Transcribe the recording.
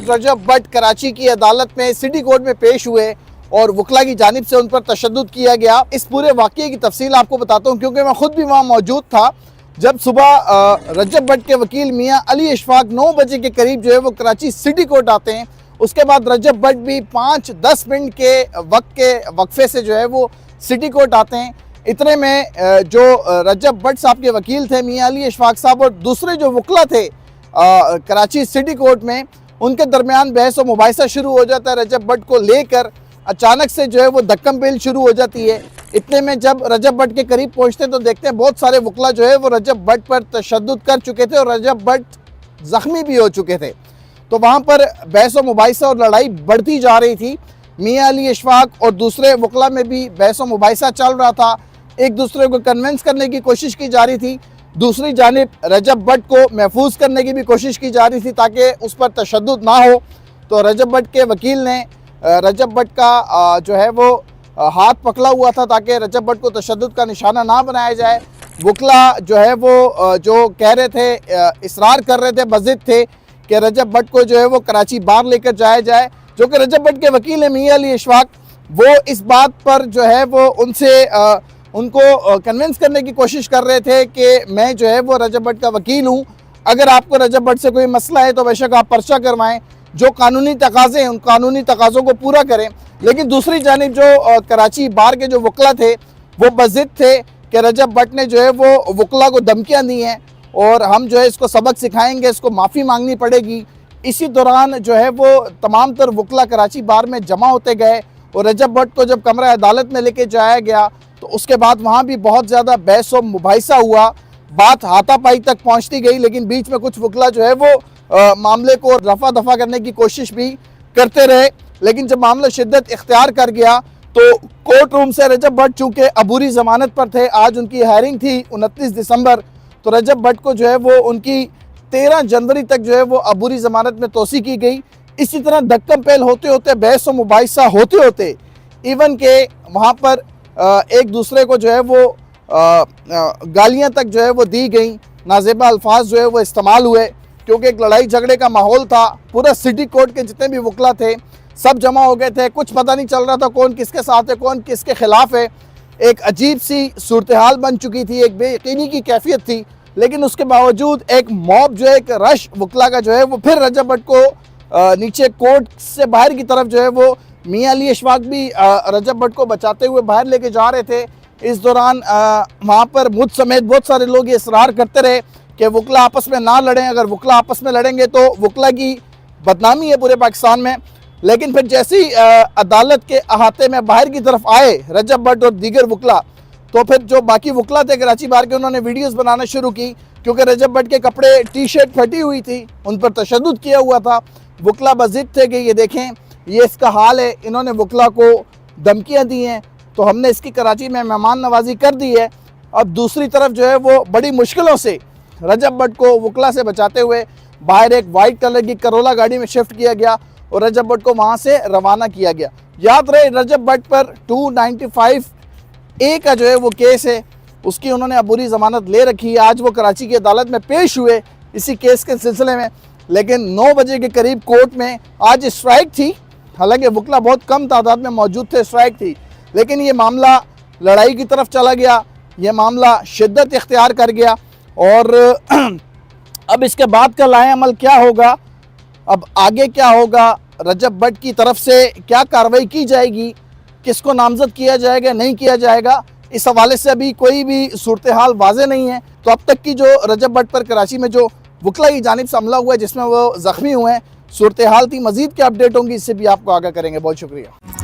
आज रजब भट्ट कराची की अदालत में सिटी कोर्ट में पेश हुए और वकला की जानिब से उन पर तशद्दुद किया गया। इस पूरे वाक़ये की तफसील आपको बताता हूँ क्योंकि मैं खुद भी वहाँ मौजूद था जब सुबह रजब भट्ट के वकील मियाँ अली इशफाक 9 बजे के करीब जो है वो कराची सिटी कोर्ट आते हैं। उसके बाद रजब भट्ट भी 5-10 मिनट के वक्फे से जो है वो सिटी कोर्ट आते हैं। इतने में जो रजब भट्ट साहब के वकील थे मियाँ अली इशफाक साहब और दूसरे जो वकला थे कराची सिटी कोर्ट में, उनके दरमियान बहस और मुबाहिसा शुरू हो जाता है। रजब भट्ट को लेकर अचानक से जो है वो धक्कम पेल शुरू हो जाती है। इतने में जब रजब भट्ट के करीब पहुंचते हैं तो देखते हैं बहुत सारे वकला जो है वो रजब भट्ट पर तशद्दुद कर चुके थे और रजब भट्ट ज़ख्मी भी हो चुके थे। तो वहाँ पर बहस और मुबाहिसा और लड़ाई बढ़ती जा रही थी। मियाँ अली इशफाक और दूसरे वकला में भी बहस और मुबाहिसा चल रहा था, एक दूसरे को कन्विंस करने की कोशिश की जा रही थी। दूसरी जानिब रजब भट्ट को महफूज करने की भी कोशिश की जा रही थी ताकि उस पर तशद्दुद ना हो। तो रजब भट्ट के वकील ने रजब भट्ट का जो है वो हाथ पकड़ा हुआ था ताकि रजब भट्ट को तशद्दुद का निशाना ना बनाया जाए। वकला जो है वो जो कह रहे थे, इसरार कर रहे थे, बज़िद थे कि रजब भट्ट को जो है वो कराची बाहर लेकर जाया जाए। जो कि रजब भट्ट के वकील है मियाँ अली इशफाक, वो इस बात पर जो है वो उनको कन्विंस करने की कोशिश कर रहे थे कि मैं जो है वो रजब भट्ट का वकील हूँ, अगर आपको रजब भट्ट से कोई मसला है तो बेशक आप पर्चा करवाएं, जो कानूनी तकाज़े हैं उन कानूनी तकाज़ों को पूरा करें। लेकिन दूसरी जानिब जो कराची बार के जो वकला थे वो बज़िद थे कि रजब भट्ट ने जो है वो वकला को धमकियाँ दी हैं और हम जो है इसको सबक सिखाएंगे, इसको माफ़ी मांगनी पड़ेगी। इसी दौरान जो है वो तमाम तर वकला कराची बार में जमा होते गए और रजब भट्ट को जब कमरा अदालत में लेके जाया गया तो उसके बाद वहाँ भी बहुत ज़्यादा बहस और मुबाहिसा हुआ, बात हाथापाई तक पहुँचती गई। लेकिन बीच में कुछ वकला जो है वो मामले को रफा दफा करने की कोशिश भी करते रहे। लेकिन जब मामला शिद्दत इख्तियार कर गया तो कोर्ट रूम से रजब भट्ट चूँकि अबूरी ज़मानत पर थे, आज उनकी हायरिंग थी 29 दिसंबर, तो रजब भट्ट को जो है वो उनकी 13 जनवरी तक जो है वो अबूरी ज़मानत में तोसी की गई। इसी तरह धक्कम पेल होते होते, बहस और मुबाहिसा होते होते, इवन के वहाँ पर एक दूसरे को जो है वो गालियाँ तक जो है वो दी गई, नाजेबा अल्फाज जो है वो इस्तेमाल हुए क्योंकि एक लड़ाई झगड़े का माहौल था। पूरा सिटी कोर्ट के जितने भी वकला थे सब जमा हो गए थे, कुछ पता नहीं चल रहा था कौन किसके साथ है, कौन किसके ख़िलाफ़ है। एक अजीब सी सूरत हाल बन चुकी थी, एक बेयकीनी की कैफियत थी। लेकिन उसके बावजूद एक मॉब जो है, एक रश वकला का जो है वो फिर रजब भट्ट को नीचे कोर्ट से बाहर की तरफ जो है वो मियाँ अली इशफाक भी रजब भट्ट को बचाते हुए बाहर लेके जा रहे थे। इस दौरान वहाँ पर मुझ समेत बहुत सारे लोग ये इसरार करते रहे कि वकला आपस में ना लड़ें, अगर वकला आपस में लड़ेंगे तो वकला की बदनामी है पूरे पाकिस्तान में। लेकिन फिर जैसे ही अदालत के अहाते में बाहर की तरफ आए रजब भट्ट और दीगर वकला, तो फिर जो बाकी वकला थे कराची बार के, उन्होंने वीडियोस बनाना शुरू की क्योंकि रजब भट्ट के कपड़े, टी शर्ट फटी हुई थी, उन पर तशद्दुद किया हुआ था। वकला बज़िद थे कि ये देखें ये इसका हाल है, इन्होंने वकला को धमकियाँ दी हैं, तो हमने इसकी कराची में मेहमान नवाजी कर दी है। अब दूसरी तरफ जो है वो बड़ी मुश्किलों से रजब भट्ट को वकला से बचाते हुए बाहर एक वाइट कलर की करोला गाड़ी में शिफ्ट किया गया और रजब भट्ट को वहाँ से रवाना किया गया। याद रहे रजब भट्ट पर 295A का जो है वो केस है, उसकी उन्होंने अबूरी ज़मानत ले रखी है। आज वो कराची की अदालत में पेश हुए इसी केस के सिलसिले में। लेकिन 9 बजे के करीब कोर्ट में आज स्ट्राइक थी, हालांकि वकला बहुत कम तादाद में मौजूद थे, स्ट्राइक थी, लेकिन ये मामला लड़ाई की तरफ चला गया, ये मामला शिद्दत इख्तियार कर गया। और अब इसके बाद का लाए अमल क्या होगा, अब आगे क्या होगा, रजब भट्ट की तरफ से क्या कार्रवाई की जाएगी, किसको नामजद किया जाएगा, नहीं किया जाएगा, इस हवाले से अभी कोई भी सूरत हाल वाज़े नहीं है। तो अब तक की जो रजब भट्ट पर कराची में जो वकला की जानिब से हमला हुआ है जिसमें वो ज़ख्मी हुए हैं, सूरत हाल थी। मज़ीद क्या अपडेट होंगी इससे भी आपको आगाह करेंगे। बहुत शुक्रिया।